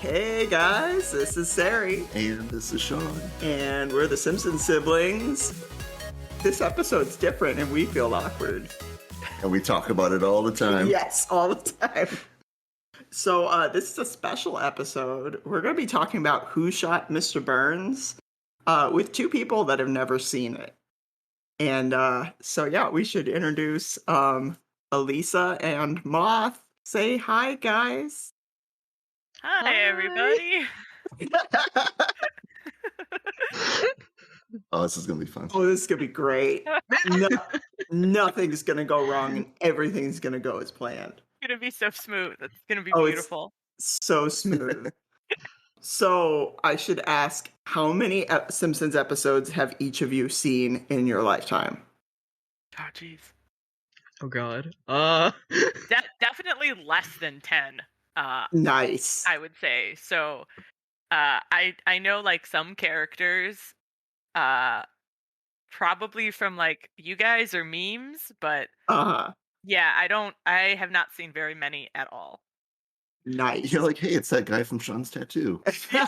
Hey guys, this is Sari. And this is Sean. And we're the Simpsons siblings. This episode's different and we feel awkward. And we talk about it all the time. Yes, all the time. So this is a special episode. We're going to be talking about Who Shot Mr. Burns with two people that have never seen it. And we should introduce Alísa and Moth. Say hi, guys. Hi, everybody. Oh, this is going to be fun. Oh, this is going to be great. Nothing's going to go wrong and everything's going to go as planned. It's going to be so smooth. It's going to be beautiful. It's so smooth. So I should ask, how many Simpsons episodes have each of you seen in your lifetime? Oh, jeez. Oh, God. Definitely less than 10. Nice. I would say. So I know like some characters probably from like you guys or memes, but yeah, I have not seen very many at all. Nice. You're like, hey, it's that guy from Sean's tattoo. Yeah,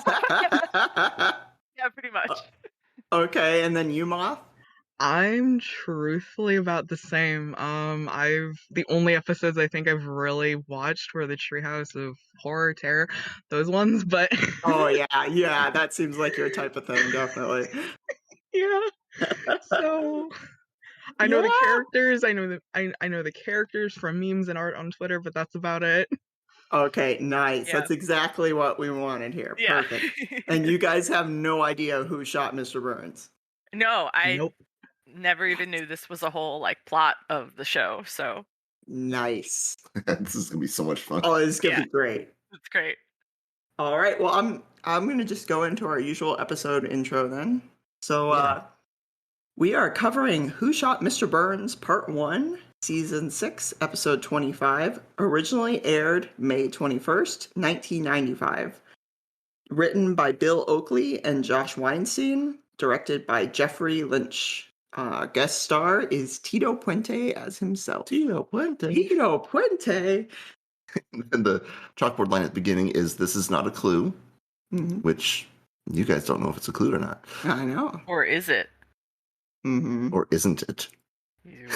pretty much. Okay, and then you, Moth? I'm truthfully about the same. The only episodes I think I've really watched were the Treehouse of Horror Terror, those ones, but Oh yeah, that seems like your type of thing, definitely. Yeah. So I know the characters, I know the characters from memes and art on Twitter, but that's about it. Okay, nice. Yeah. That's exactly what we wanted here. Yeah. Perfect. And you guys have no idea who shot Mr. Burns? No, I Nope. never even knew this was a whole like plot of the show. So Nice. This is going to be so much fun. Oh, this is gonna be great. it's great. All right. Well, I'm gonna just go into our usual episode intro then. So we are covering Who Shot Mr. Burns Part 1, Season 6, Episode 25. Originally aired May 21st, 1995. Written by Bill Oakley and Josh Weinstein. Directed by Jeffrey Lynch. Guest star is Tito Puente as himself. Tito Puente. And the chalkboard line at the beginning is, "This is not a clue," which you guys don't know if it's a clue or not. I know. Or is it? Or isn't it? Ew.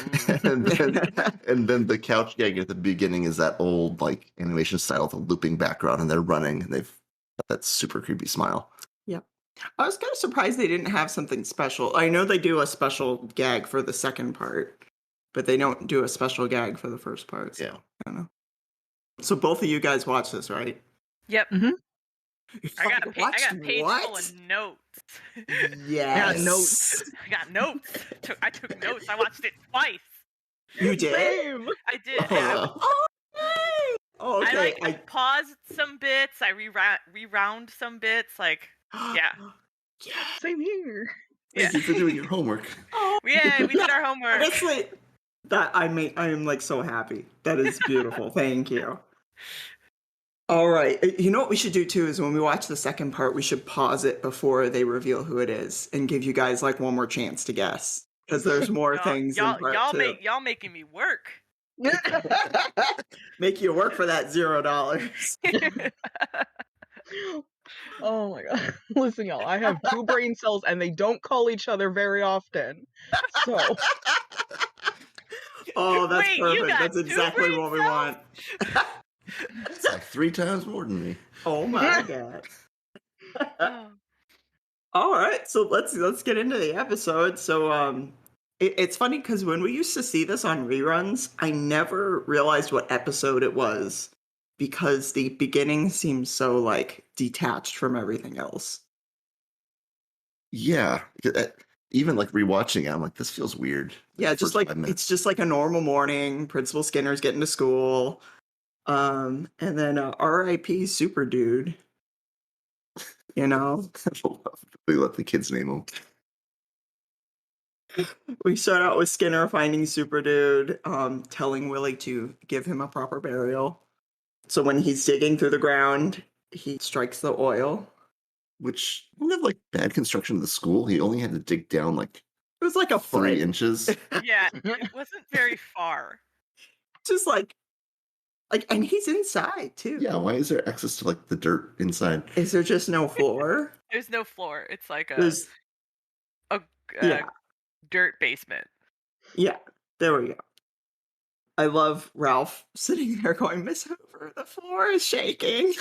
and then the couch gag at the beginning is that old like animation style with a looping background, and they're running and they've got that super creepy smile. Yep. I was kind of surprised they didn't have something special. I know they do a special gag for the second part, but they don't do a special gag for the first part. So, Yeah. I don't know. So both of you guys watch this, right? Yep. Mhm. I got a page full of notes. Yes. Notes. I got notes. I took notes. I watched it twice. You did? Same. I did. Oh, okay. I paused some bits. I rewound some bits. Like, yeah. Same here. Thank you for doing your homework. Yeah, we did our homework. Honestly, I am like so happy. That is beautiful. Thank you. All right. You know what we should do too is when we watch the second part, we should pause it before they reveal who it is and give you guys like one more chance to guess because there's more things in part two. Y'all making me work. Make you work for that $0. Oh my God. Listen, y'all, I have two brain cells and they don't call each other very often. So Oh, that's Wait, you perfect. got That's two exactly brain what we cells? want. It's like 3 times more than me. Oh my God. All right, so let's get into the episode. So it's funny because when we used to see this on reruns, I never realized what episode it was because the beginning seems so like detached from everything else. Yeah. Even like rewatching it, I'm like, this feels weird. Yeah, First just like 5 minutes. it's just like a normal morning. Principal Skinner's getting to school, and then R.I.P. Super Dude. You know, They let the kids name him. we start out with Skinner finding Super Dude, telling Willie to give him a proper burial. So when he's digging through the ground, he strikes the oil. Which didn't have like bad construction of the school. He only had to dig down like It was like a 3 foot. inches. Yeah, it wasn't very far. Just like Like, and he's inside too. Yeah, why is there access to like the dirt inside? Is there just no floor? There's no floor. It's like There's a yeah, dirt basement. yeah. There we go. I love Ralph sitting there going, Miss Hoover, the floor is shaking.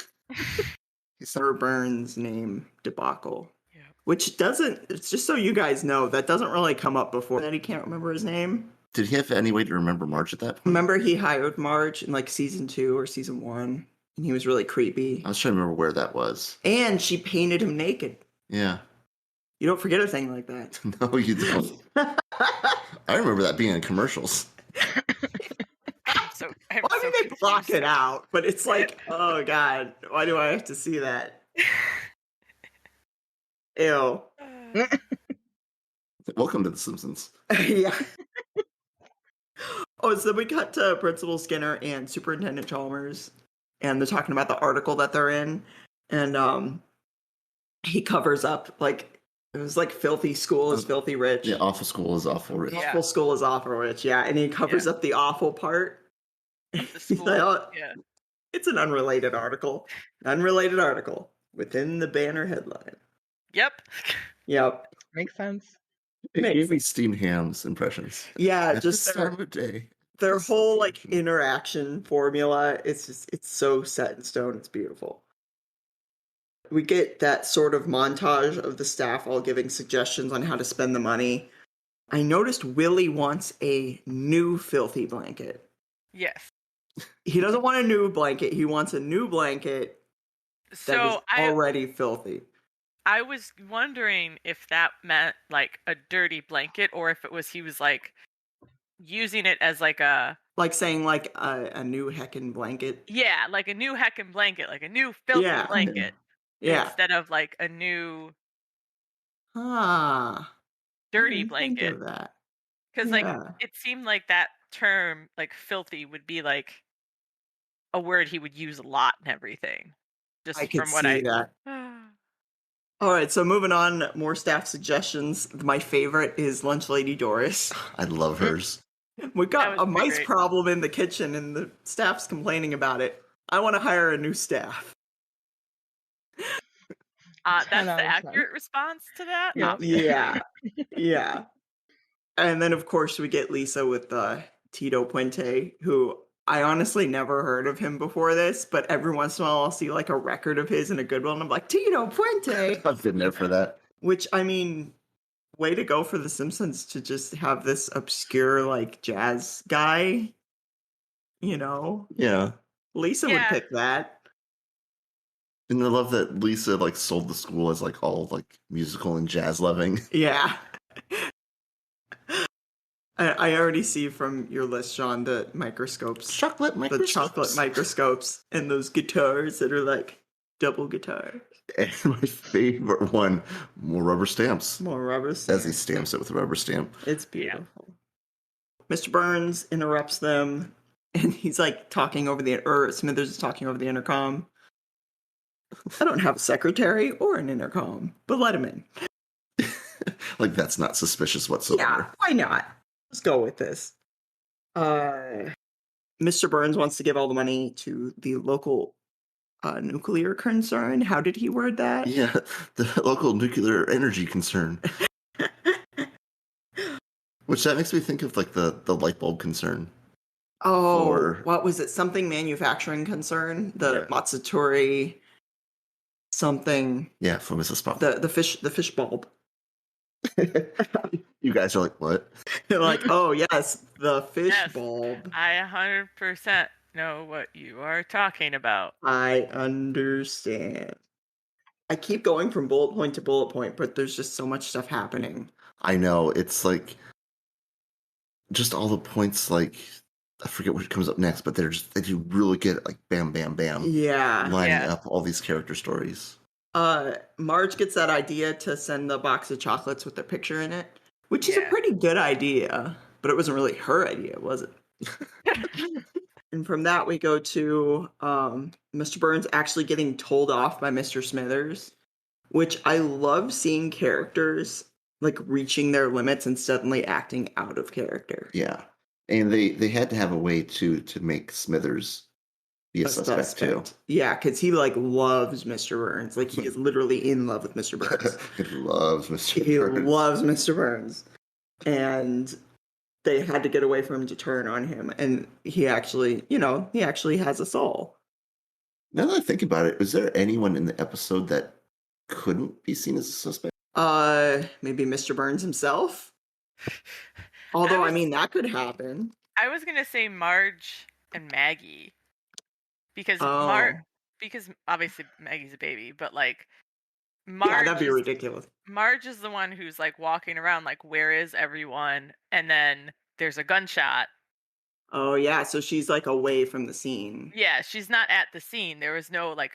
Sir Burns' name debacle. Yeah. Which doesn't, it's just so you guys know, that doesn't really come up before that he can't remember his name. Did he have any way to remember Marge at that point? Remember he hired Marge in like season 2 or season 1, and he was really creepy. I was trying to remember where that was. And she painted him naked. Yeah. You don't forget a thing like that. No, you don't. I remember that being in commercials. I mean, they block it out, but it's like, oh God, why do I have to see that? Ew. Welcome to The Simpsons. Yeah. Oh, so we cut to Principal Skinner and Superintendent Chalmers, and they're talking about the article that they're in, and he covers up, like, it was like filthy school is filthy rich. Yeah, awful school is awful rich. Awful school is awful rich, yeah, and he covers up the awful part. The school, yeah. It's an unrelated article. Unrelated article within the banner headline. Yep. Makes sense. It gave me steamed hams impressions. Yeah, At just this time of day. their whole like interaction formula. It's so set in stone. It's beautiful. We get that sort of montage of the staff all giving suggestions on how to spend the money. I noticed Willie wants a new filthy blanket. Yes. He doesn't want a new blanket. He wants a new blanket that is already filthy. I was wondering if that meant like a dirty blanket, or if it was he was like using it as like a saying like a new heckin' blanket. Yeah, like a new heckin' blanket, like a new filthy blanket. Yeah. Instead of like a new I dirty didn't blanket. think of that. Because like it seemed like that term, like filthy, would be like a word he would use a lot and everything. Just I could from what see that. All right, so moving on, more staff suggestions. My favorite is Lunch Lady Doris. I love hers. We got a mice problem in the kitchen, and the staff's complaining about it. I want to hire a new staff. That's the accurate response to that? Yeah. And then, of course, we get Lisa with Tito Puente, who I honestly never heard of him before this, but every once in a while I'll see like a record of his and a good one. I'm like, Tito Puente! I've been there for that. Which, I mean, way to go for The Simpsons to just have this obscure, like, jazz guy, you know? Yeah. Lisa would pick that. And I love that Lisa, like, sold the school as, like, all, like, musical and jazz loving. Yeah. I already see from your list, Sean, the microscopes. Chocolate microscopes. The chocolate microscopes and those guitars that are, like, double guitars. And my favorite one, more rubber stamps. More rubber stamps. As he stamps it with a rubber stamp. It's beautiful. Yeah. Mr. Burns interrupts them, and he's like Smithers is talking over the intercom. I don't have a secretary or an intercom, but let him in. Like, that's not suspicious whatsoever. Yeah, why not? Let's go with this. Mr. Burns wants to give all the money to the local nuclear concern. How did he word that? Yeah, the local nuclear energy concern. Which that makes me think of like the light bulb concern. Oh, what was it? Something manufacturing concern? The Matsutori something. Yeah, for Mrs. Pop. The fish bulb. You guys are like, what? They're like, oh yes, the fish bulb. I 100% know what you are talking about. I understand. I keep going from bullet point to bullet point, but there's just so much stuff happening. I know. It's like just all the points, like I forget what comes up next, but they do really get it, like bam, bam, bam. Yeah. Lining up all these character stories. Marge gets that idea to send the box of chocolates with their picture in it, which is a pretty good idea, but it wasn't really her idea, was it? And from that, we go to Mr. Burns actually getting told off by Mr. Smithers, which I love seeing characters like reaching their limits and suddenly acting out of character. Yeah. And they had to have a way to make Smithers be a suspect too. Yeah, because he like loves Mr. Burns. Like he is literally in love with Mr. Burns. He loves Mr. He Burns. loves Mr. Burns. And they had to get away from him to turn on him. And he actually, he actually has a soul. Now that I think about it, was there anyone in the episode that couldn't be seen as a suspect? Maybe Mr. Burns himself. Although, I mean, that could happen. I was gonna say Marge and Maggie, because because obviously Maggie's a baby, but like Marge, that'd be ridiculous. Marge is the one who's like walking around like, where is everyone? And then there's a gunshot. Oh yeah, so she's like away from the scene. Yeah, she's not at the scene. There was no like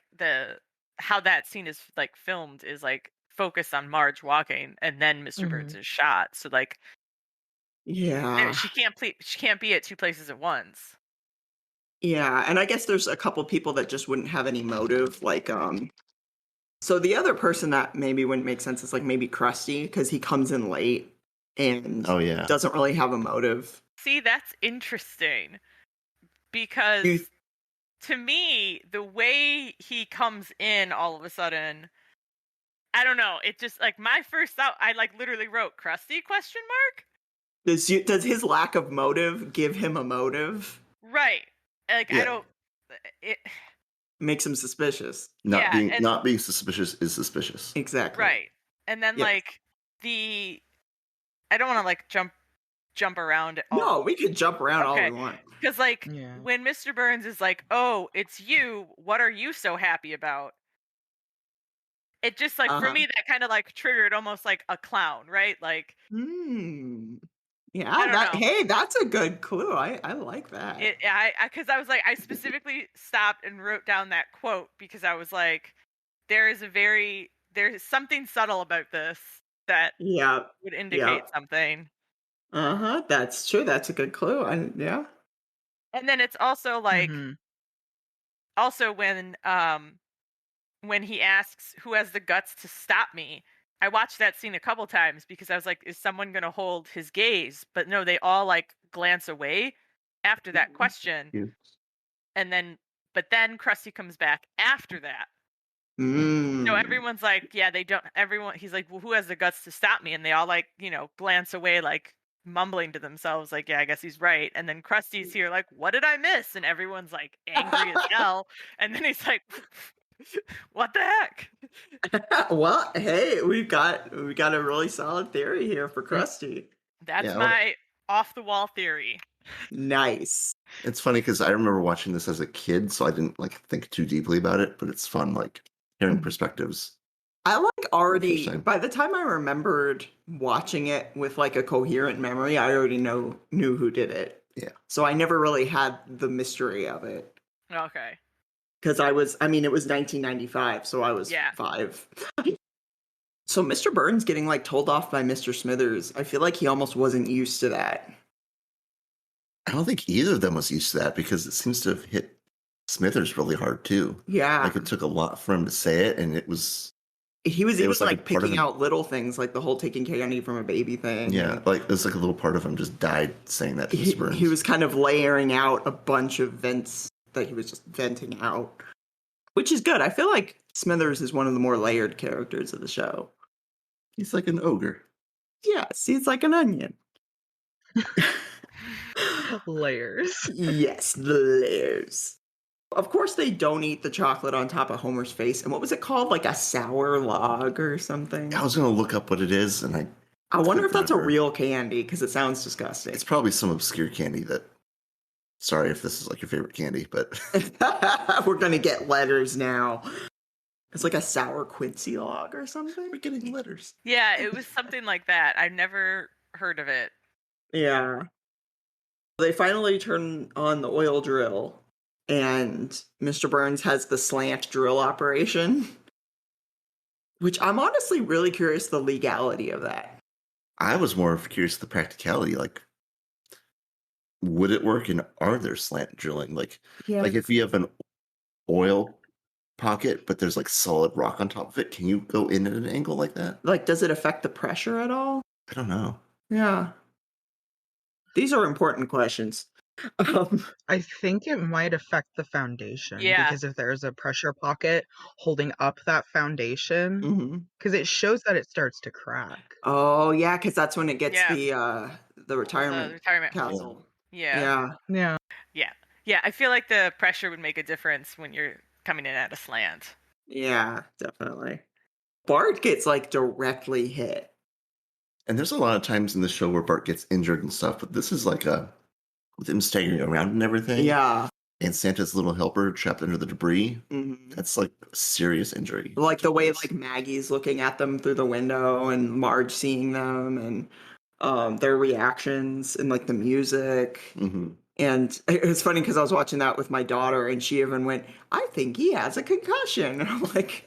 how that scene is like filmed is like focused on Marge walking, and then Mr. Burns is shot. So like, yeah, she can't be at two places at once. Yeah, and I guess there's a couple people that just wouldn't have any motive, like so the other person that maybe wouldn't make sense is like maybe Krusty, because he comes in late and doesn't really have a motive. See, that's interesting, because to me, the way he comes in all of a sudden, I don't know, it just like my first thought, I like literally wrote Krusty ? Does his lack of motive give him a motive? Right. Like I don't. It makes him suspicious. Not being suspicious is suspicious. Exactly. Right. And then like I don't want to like jump around. No, we could jump around all we want. Because like when Mr. Burns is like, "Oh, it's you. What are you so happy about?" It just like for me that kind of like triggered almost like a clown, right? Like. Yeah, hey, that's a good clue. I like that. Because I was like, I specifically stopped and wrote down that quote because I was like, there's something subtle about this that would indicate something. That's true. That's a good clue. And then it's also like, also when he asks who has the guts to stop me. I watched that scene a couple times because I was like, is someone going to hold his gaze? But no, they all like glance away after that question. But then Krusty comes back after that. So everyone's like, he's like, well, who has the guts to stop me? And they all like, glance away, like mumbling to themselves, like, yeah, I guess he's right. And then Krusty's here like, what did I miss? And everyone's like angry as hell. And then he's like, what the heck? Well, hey, we've got a really solid theory here for Krusty. That's my off the wall theory. Nice. It's funny because I remember watching this as a kid, so I didn't like think too deeply about it, but it's fun like hearing perspectives. I like already by the time I remembered watching it with like a coherent memory, I already knew who did it. Yeah. So I never really had the mystery of it. Okay. Because it was 1995, so I was 5. So Mr. Burns getting like told off by Mr. Smithers, I feel like he almost wasn't used to that. I don't think either of them was used to that because it seems to have hit Smithers really hard too. Yeah. Like it took a lot for him to say it, and he was even like picking out little things, like the whole taking candy from a baby thing. Yeah, like it was like a little part of him just died saying that to Mr. Burns. He was kind of layering out a bunch of vents that he was just venting out, which is good. I feel like Smithers is one of the more layered characters of the show. He's like an ogre. Yes, he's like an onion. Layers. Yes, the layers. Of course, they don't eat the chocolate on top of Homer's face. And what was it called? Like a sour log or something? I was going to look up what it is, and I wonder if that's a real candy, because it sounds disgusting. It's probably some obscure candy that... Sorry if this is like your favorite candy, but... We're going to get letters now. It's like a sour Quincy log or something? We're getting letters. Yeah, it was something like that. I've never heard of it. Yeah. They finally turn on the oil drill, and Mr. Burns has the slant drill operation, which I'm honestly really curious the legality of that. I was more curious the practicality, like... Would it work, and are there slant drilling? Like if you have an oil pocket, but there's like solid rock on top of it, can you go in at an angle like that? Like, does it affect the pressure at all? I don't know. Yeah. These are important questions. I think it might affect the foundation Yeah. because if there's a pressure pocket holding up that foundation, because it shows that it starts to crack. Oh yeah, because that's when it gets Yeah. the retirement retirement castle. Yeah. Yeah. Yeah. I feel like the pressure would make a difference when you're coming in at a slant. Yeah, definitely. Bart gets like directly hit. And there's a lot of times in the show where Bart gets injured and stuff, but this is like with him staggering around and everything. Yeah. And Santa's little helper trapped under the debris. That's like a serious injury. Like the way like Maggie's looking at them through the window and Marge seeing them and their reactions and like the music. And it was funny because I was watching that with my daughter and she even went, I think he has a concussion. And I'm like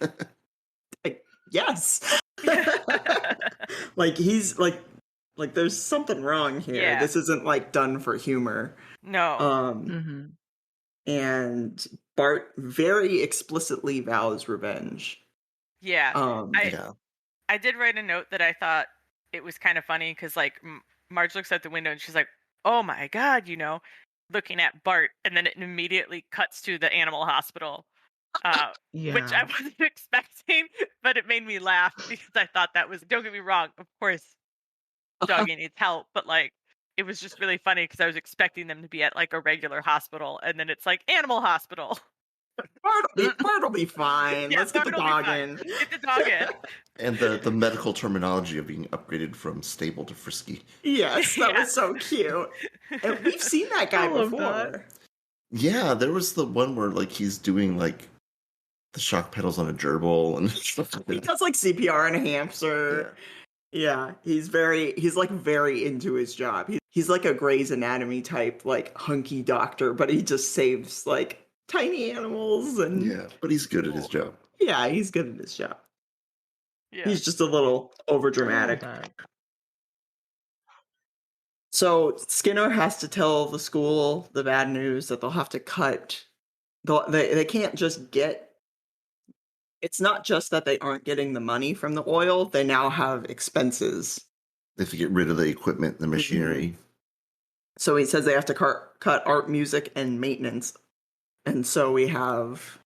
yes. Like he's like there's something wrong here. Yeah. This isn't like done for humor. No. And Bart very explicitly vows revenge. Yeah. Yeah. I did write a note that I thought it was kind of funny because like Marge looks out the window and she's like, oh my God, looking at Bart, and then it immediately cuts to the animal hospital, which I wasn't expecting, but it made me laugh because I thought that was, don't get me wrong, of course, doggy needs help, but like, it was just really funny because I was expecting them to be at like a regular hospital, and then it's like animal hospital. Bart will be fine. Yeah, Let's get the Bart will be dog fine. in. Get the dog in. And the medical terminology of being upgraded from stable to frisky. Yes, that was so cute. And we've seen that guy before. That. Yeah, there was the one where like he's doing like the shock pedals on a gerbil and stuff like that. He does like CPR on a hamster. Yeah, he's like very into his job. He's like a Grey's Anatomy type, like hunky doctor, but he just saves like tiny animals and yeah, but he's good at his job. Yeah, he's good at his job. Yeah. He's just a little overdramatic. So Skinner has to tell the school the bad news that they'll have to cut. They can't just get. It's not just that they aren't getting the money from the oil. They now have expenses. They have to get rid of the equipment, the machinery. So he says they have to cut art, music, and maintenance. And so we have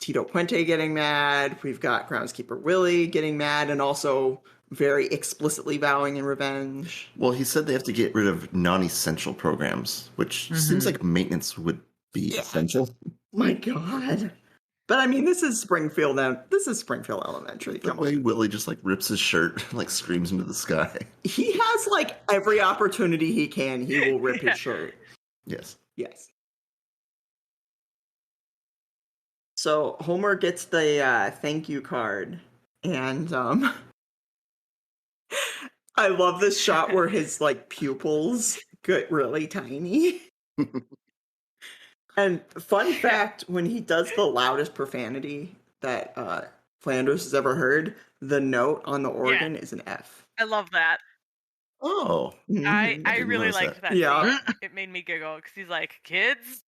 Tito Puente getting mad. We've got groundskeeper Willie getting mad and also very explicitly vowing in revenge. Well, he said they have to get rid of non-essential programs, which seems like maintenance would be essential. My God. But I mean, this is Springfield Elementary. The way Willie just like rips his shirt and like screams into the sky. He has like every opportunity he can, he will rip his shirt. Yes. So Homer gets the thank you card, and I love this shot where his like pupils get really tiny. And fun fact, when he does the loudest profanity that Flanders has ever heard, the note on the organ is an F. I love that. Oh. I really liked that. Yeah. It made me giggle because he's like, kids,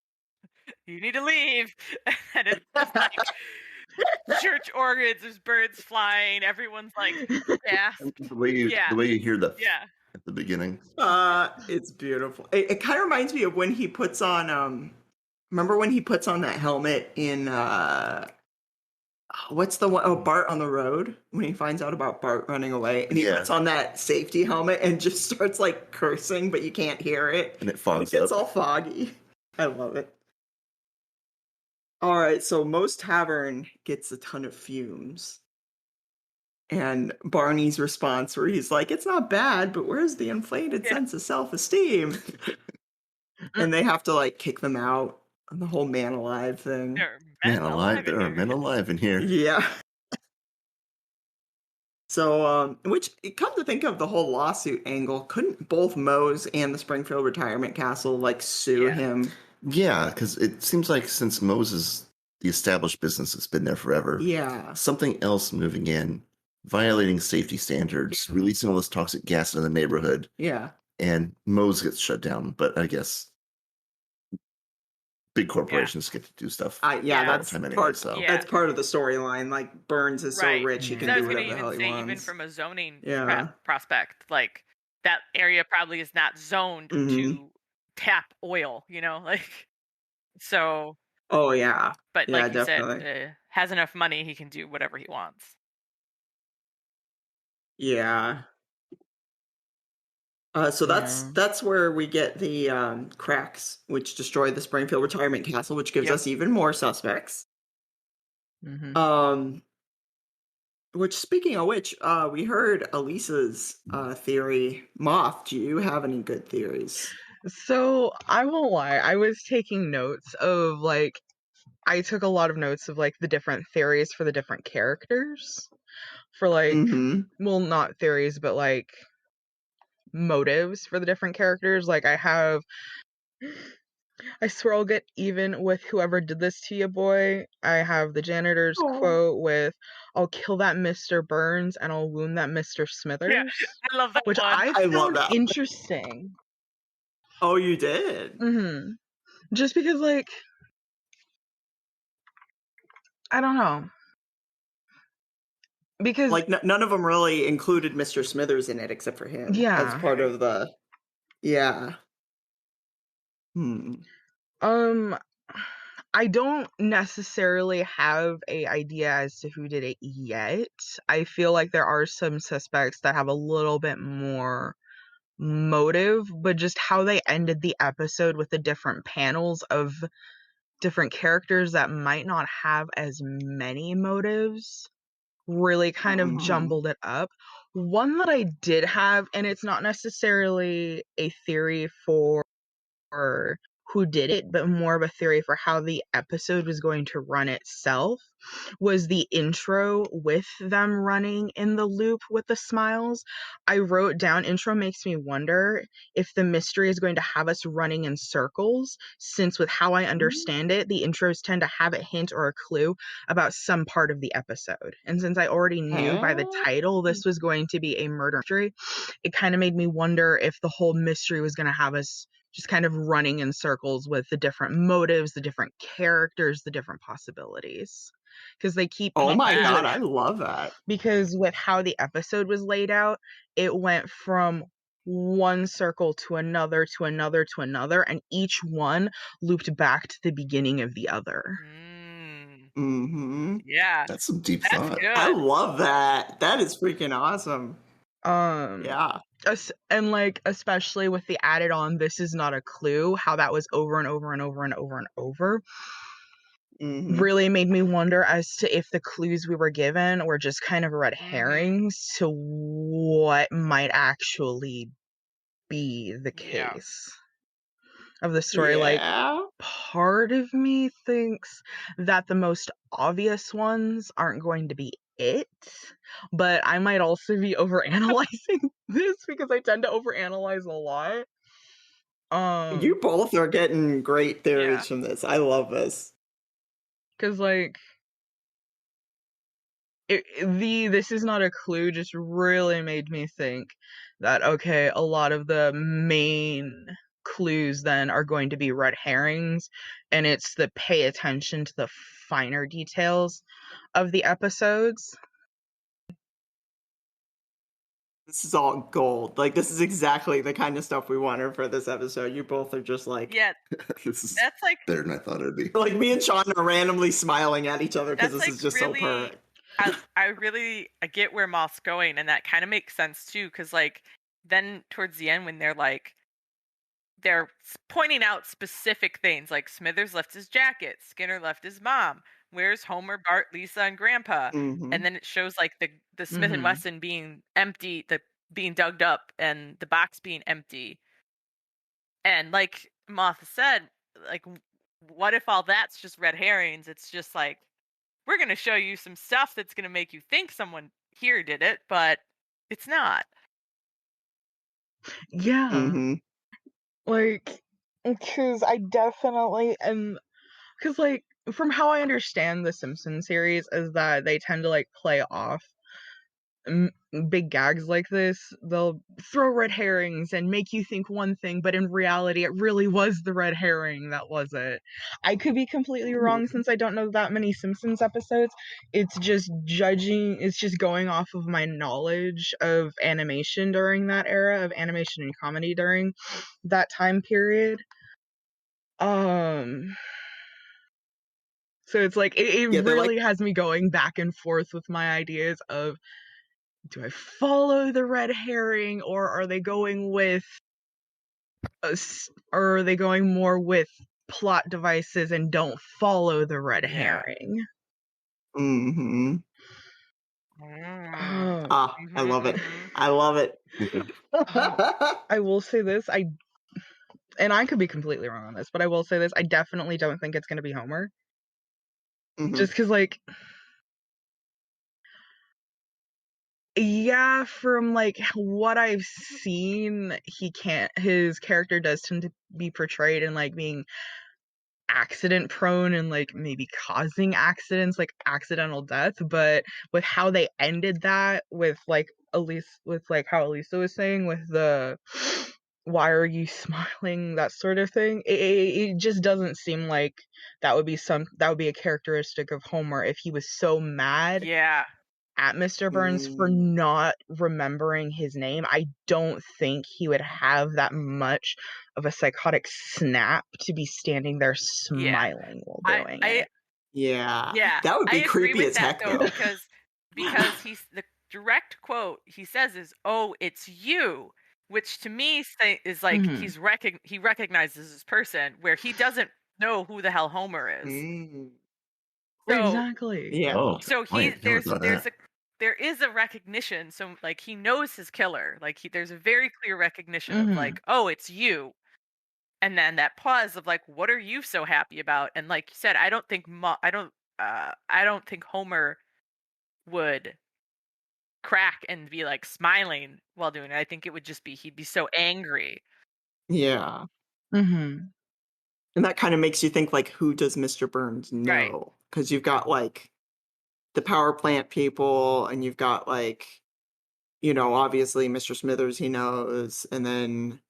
you need to leave. And it's just like church organs, there's birds flying, everyone's like gasped. The way you hear that at the beginning. It's beautiful. It kind of reminds me of when he puts on remember when he puts on that helmet in what's the one? Oh, Bart on the Road, when he finds out about Bart running away, and he puts on that safety helmet and just starts like cursing, but you can't hear it. And it fogs up. It gets all foggy. I love it. All right, so Moe's Tavern gets a ton of fumes. And Barney's response where he's like, it's not bad, but where's the inflated sense of self-esteem? And they have to like kick them out. The whole man alive thing. There are men alive in here. Yeah. So, which, come to think of the whole lawsuit angle, couldn't both Moe's and the Springfield Retirement Castle like sue him? Yeah, because it seems like since Moe's is the established business, it's been there forever. Yeah. Something else moving in, violating safety standards, releasing all this toxic gas in the neighborhood. Yeah. And Moe's gets shut down, but I guess big corporations get to do stuff. That's anyway, part. so. That's part of the storyline. Like Burns is so rich, he can do whatever the hell he wants. Even from a zoning Yeah. prospect, like that area probably is not zoned to tap oil, like so. Oh yeah. But Yeah, like you said, definitely. has enough money, he can do whatever he wants. Yeah. So Yeah. that's where we get the cracks, which destroy the Springfield retirement castle, which gives Yep. us even more suspects. Mhm. Which, speaking of which, we heard Alísa's theory. Moth, do you have any good theories? So I won't lie, I was taking notes of like I took a lot of notes of like the different theories for the different characters. For like Mm-hmm. well, not theories, but like motives for the different characters. Like I swear I'll get even with whoever did this to you, boy. I have the janitor's Oh. quote with, "I'll kill that Mr. Burns and I'll wound that Mr. Yeah, Smithers," I love that which one. I I love found that. interesting. Oh, you did? Just because, like, I don't know. Because, Like, none of them really included Mr. Smithers in it except for him as yeah. part of the. Yeah. I don't necessarily have a idea as to who did it yet. I feel like there are some suspects that have a little bit more motive, but just how they ended the episode with the different panels of different characters that might not have as many motives really kind of Mm-hmm. jumbled it up. One that I did have, and it's not necessarily a theory for who did it, but more of a theory for how the episode was going to run itself, was the intro with them running in the loop with the smiles. I wrote down, intro makes me wonder if the mystery is going to have us running in circles, since with how I understand it, the intros tend to have a hint or a clue about some part of the episode. And since I already knew by the title this was going to be a murder mystery, it kind of made me wonder if the whole mystery was going to have us just kind of running in circles with the different motives, the different characters, the different possibilities. Because they keep Oh my that. god, I love that. because with how the episode was laid out, it went from one circle to another to another to another, and each one looped back to the beginning of the other. Mm-hmm. Yeah, That's some deep that's thought. I good. love that. That is freaking awesome. Yeah. And like especially with the added on, this is not a clue, how that was over and over and over and over and over, Mm-hmm. really made me wonder as to if the clues we were given were just kind of red herrings to what might actually be the Yeah. case of the story. Like, Yeah. part of me thinks that the most obvious ones aren't going to be it, but I might also be overanalyzing this because I tend to overanalyze a lot. You both are getting great theories Yeah. from this. I love this. Because like this is not a clue just really made me think that okay, a lot of the main clues then are going to be red herrings, and it's the pay attention to the finer details of the episodes. This is all gold. Like, this is exactly the kind of stuff we wanted for this episode. You both are just like, Yeah, This is that's like better than I thought it'd be. like me and Sean are randomly smiling at each other because that's this like is just really. so perfect. I get where Moth's going, and that kind of makes sense too, because like then towards the end when they're pointing out specific things, like Smithers left his jacket, Skinner left his mom, where's Homer, Bart, Lisa, and Grandpa, Mm-hmm. and then it shows like the Smith and Wesson being empty, being dug up, and the box being empty, and like Moth said, like what if all that's just red herrings? It's just like, we're going to show you some stuff that's going to make you think someone here did it, but it's not. Yeah. Mm-hmm. Like, because I definitely am, because like from how I understand the Simpsons series is that they tend to like play off big gags like this, they'll throw red herrings and make you think one thing, but in reality, it really was the red herring that was it. I could be completely wrong since I don't know that many Simpsons episodes. It's just going off of my knowledge of animation during that era, of animation and comedy during that time period. So it's like, it really has me going back and forth with my ideas of, do I follow the red herring, or are they going with or are they going more with plot devices and don't follow the red herring? Mm-hmm. I love it. I love it. I will say this, and I could be completely wrong on this, but I will say this, I definitely don't think it's going to be Homer. Just because, like, yeah, from like what I've seen, his character does tend to be portrayed in like being accident prone and like maybe causing accidents, like accidental death. But with how they ended that, with like Elise, with like how Alisa was saying with the why are you smiling, that sort of thing, it just doesn't seem like that would be a characteristic of Homer if he was so mad at Mr. Burns for not remembering his name. I don't think he would have that much of a psychotic snap to be standing there smiling while doing it. Yeah. That would be creepy as heck, though. Because he's the direct quote he says is, "Oh, it's you," which to me is like he recognizes this person where he doesn't know who the hell Homer is. So, exactly. Yeah. So there is a recognition. So like he knows his killer. Like there's a very clear recognition of like, oh, it's you. And then that pause of like, what are you so happy about? And like you said, I don't think Homer would crack and be like smiling while doing it. I think it would just be he'd be so angry. Yeah. And that kind of makes you think, like, who does Mr. Burns know? Because you've got, like, the power plant people, and you've got, like, you know, obviously Mr. Smithers he knows, and then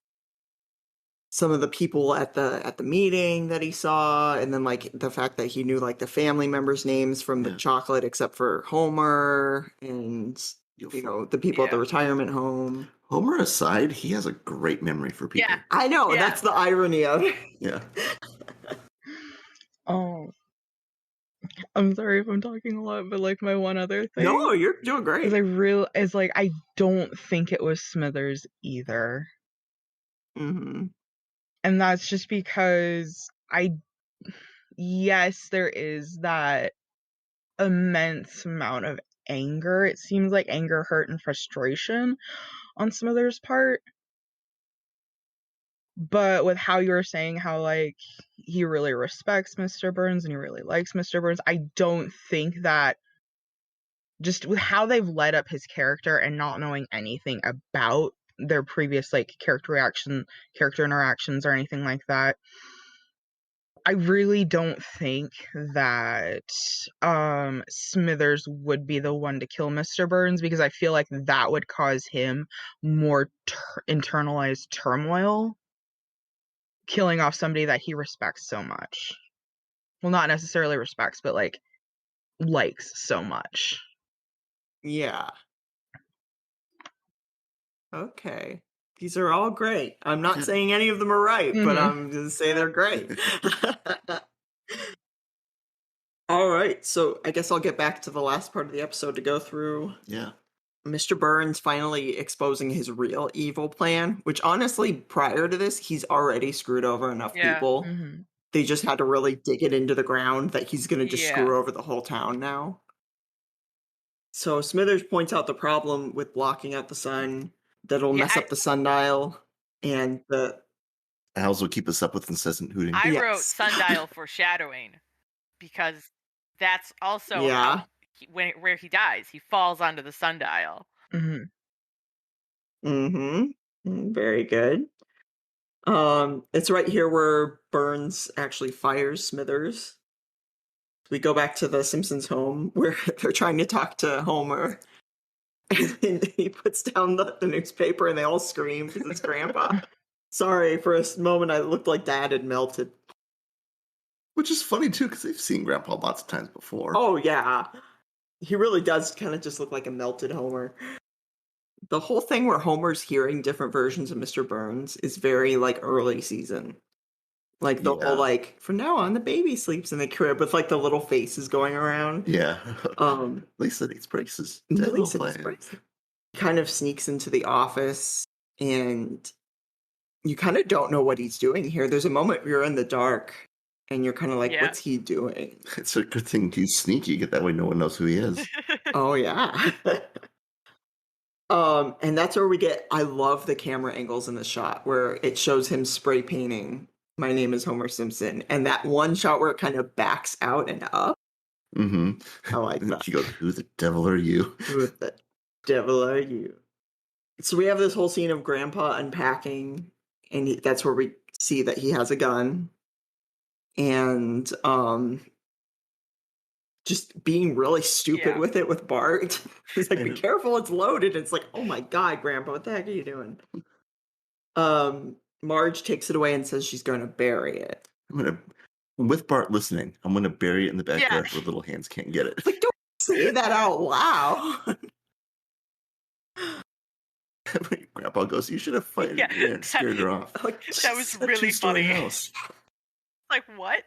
some of the people at the meeting that he saw, and then, like, the fact that he knew, like, the family members' names from the chocolate except for Homer, and, you know, the people at the retirement home. Homer aside, he has a great memory for people. Yeah. I know, that's the irony of it. Yeah. Oh, I'm sorry if I'm talking a lot, but like my one other thing. No, you're doing great. Is I don't think it was Smithers either. And that's just because yes, there is that immense amount of anger. It seems like anger, hurt, and frustration on Smithers' part. But with how you were saying how, like, he really respects Mr. Burns and he really likes Mr. Burns, I don't think that, just with how they've led up his character and not knowing anything about their previous, like, character interactions or anything like that, I really don't think that Smithers would be the one to kill Mr. Burns, because I feel like that would cause him more internalized turmoil, killing off somebody that he respects so much. Well, not necessarily respects, but like likes so much. Yeah. Okay. These are all great. I'm not saying any of them are right, but I'm going to say they're great. All right. So I guess I'll get back to the last part of the episode to go through. Yeah. Mr. Burns finally exposing his real evil plan, which honestly, prior to this, he's already screwed over enough people. They just had to really dig it into the ground that he's going to just screw over the whole town now. So Smithers points out the problem with blocking out the sun, that'll mess up the sundial, and the owls will keep us up with incessant hooting. I wrote sundial foreshadowing, because that's also how where he dies. He falls onto the sundial. Very good. It's right here where Burns actually fires Smithers. We go back to the Simpsons home where they're trying to talk to Homer. And then he puts down the newspaper and they all scream because it's Grandpa. Sorry, for a moment I looked like Dad had melted. Which is funny too, because they've seen Grandpa lots of times before. Oh yeah. He really does kind of just look like a melted Homer. The whole thing where Homer's hearing different versions of Mr. Burns is very like early season. Like the whole like, from now on the baby sleeps in the crib with like the little faces going around. Yeah. Lisa needs braces. Lisa needs braces. Kind of sneaks into the office and you kind of don't know what he's doing here. There's a moment where you're in the dark and you're kind of like, what's he doing? It's a good thing he's sneaky, get that way no one knows who he is. Oh yeah. And that's where we get, I love the camera angles in the shot where it shows him spray painting, "My name is Homer Simpson." And that one shot where it kind of backs out and up. Mm-hmm. I like that. He goes, "Who the devil are you?" Who the devil are you? So we have this whole scene of Grandpa unpacking, and that's where we see that he has a gun. And just being really stupid with it with Bart. He's like, "Be careful, it's loaded." It's like, oh my God, Grandpa, what the heck are you doing? Marge takes it away and says she's going to bury it. With Bart listening, I'm going to bury it in the backyard where little hands can't get it. Like, don't say that out loud. Grandpa goes, "You should have fighted her and scared her off." Like, that was really funny. House. Like, what?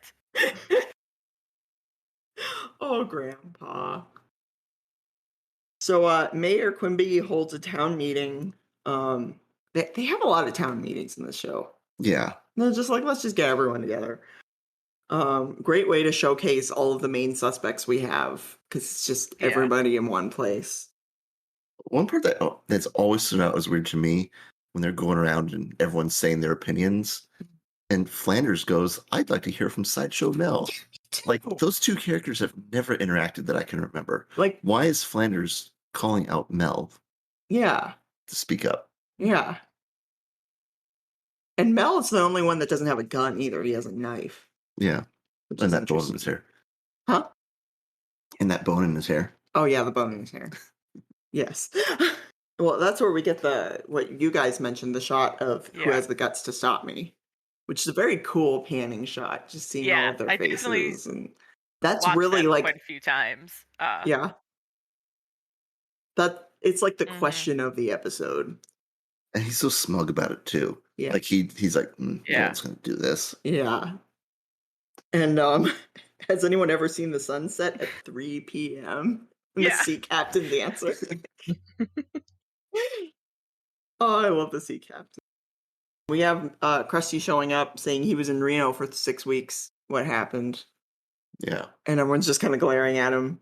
Oh, Grandpa. So Mayor Quimby holds a town meeting. They have a lot of town meetings in this show. Yeah. They're just like, let's just get everyone together. Great way to showcase all of the main suspects we have, because it's just everybody in one place. One part that's always stood out as weird to me when they're going around and everyone's saying their opinions. And Flanders goes, "I'd like to hear from Sideshow Mel." Like, those two characters have never interacted that I can remember. Like, why is Flanders calling out Mel? Yeah. To speak up. Yeah. And Mel is the only one that doesn't have a gun either. He has a knife. Yeah. And that bone in his hair. Huh? And that bone in his hair. Oh, yeah, the bone in his hair. Yes. Well, that's where we get what you guys mentioned, the shot of who has the guts to stop me. Which is a very cool panning shot, just seeing all of their faces, and that's really like quite a few times. Yeah, that it's like the question of the episode, and he's so smug about it too. Yeah, like he's like, no one's gonna do this. Yeah, and has anyone ever seen the sunset at 3 p.m. and the sea captain dancing? Oh, I love the sea captain. We have Krusty showing up saying he was in Reno for 6 weeks. What happened? Yeah. And everyone's just kind of glaring at him.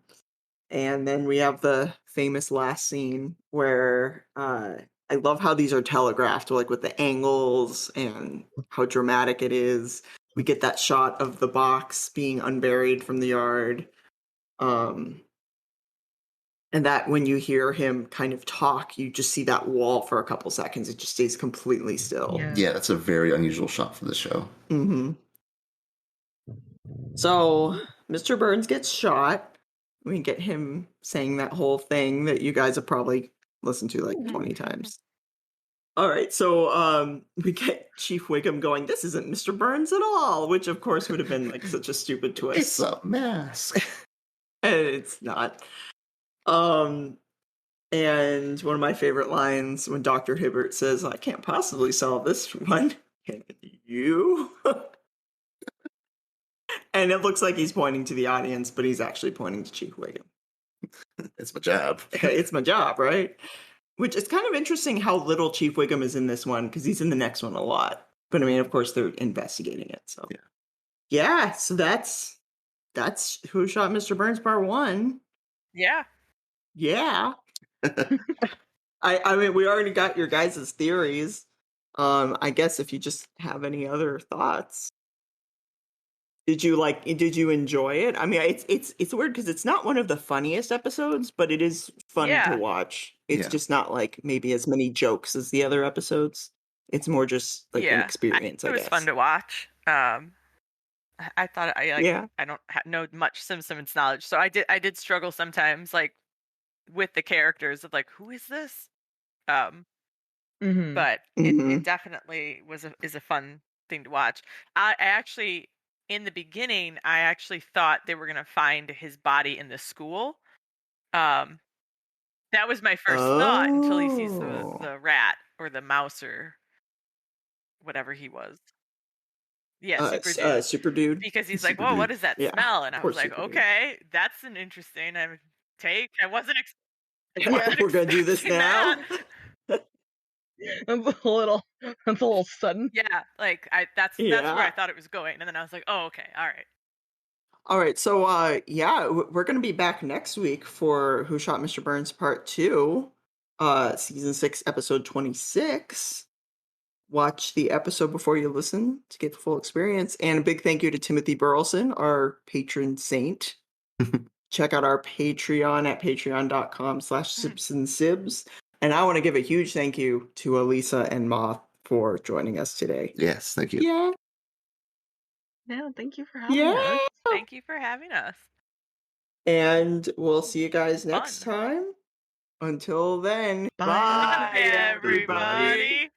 And then we have the famous last scene where I love how these are telegraphed, like with the angles and how dramatic it is. We get that shot of the box being unburied from the yard. And that when you hear him kind of talk, you just see that wall for a couple seconds. It just stays completely still. Yeah, that's a very unusual shot for the show. Mm-hmm. So Mr. Burns gets shot. We get him saying that whole thing that you guys have probably listened to like 20 times. All right, so we get Chief Wiggum going, "This isn't Mr. Burns at all," which of course would have been like such a stupid twist. It's a mask. And it's not. And one of my favorite lines when Dr. Hibbert says, "I can't possibly solve this one. Can you?" And it looks like he's pointing to the audience, but he's actually pointing to Chief Wiggum. It's my job. It's my job, right? Which is kind of interesting how little Chief Wiggum is in this one, because he's in the next one a lot. But I mean, of course, they're investigating it. So yeah. So that's Who Shot Mr. Burns Part 1. Yeah. Yeah. I mean, we already got your guys' theories. I guess if you just have any other thoughts. Did you enjoy it? I mean, it's weird because it's not one of the funniest episodes, but it is fun to watch. It's just not like maybe as many jokes as the other episodes. It's more just like an experience, I guess. It was fun to watch. I thought I don't know much Simpsons knowledge, so I did struggle sometimes, like with the characters of like, who is this? Um, Mm-hmm. but it definitely is a fun thing to watch. I actually, in the beginning, I actually thought they were gonna find his body in the school. That was my first thought until he sees the rat or the mouse or whatever he was. Yeah, super dude. Super dude. Because he's like, Super "Whoa, what dude. is that Yeah, smell?" And I poor was like, Super Dude. "Okay, that's an interesting take. I wasn't Yeah, we're gonna do this expecting now. that." That's a little sudden. Yeah, like that's where I Yeah. thought it was going, and then I was like, "Oh, okay, all right." All right. So, yeah, we're gonna be back next week for Who Shot Mr. Burns Part 2, Season 6, Episode 26. Watch the episode before you listen to get the full experience. And a big thank you to Timothy Burleson, our patron saint. Check out our Patreon at patreon.com/SipsandSibs. And I want to give a huge thank you to Alísa and Moth for joining us today. Yes, thank you. Yeah. Yeah, thank you for having us. Thank you for having us. And we'll see you guys next Fun. time. Until then, Bye. bye Bye, everybody.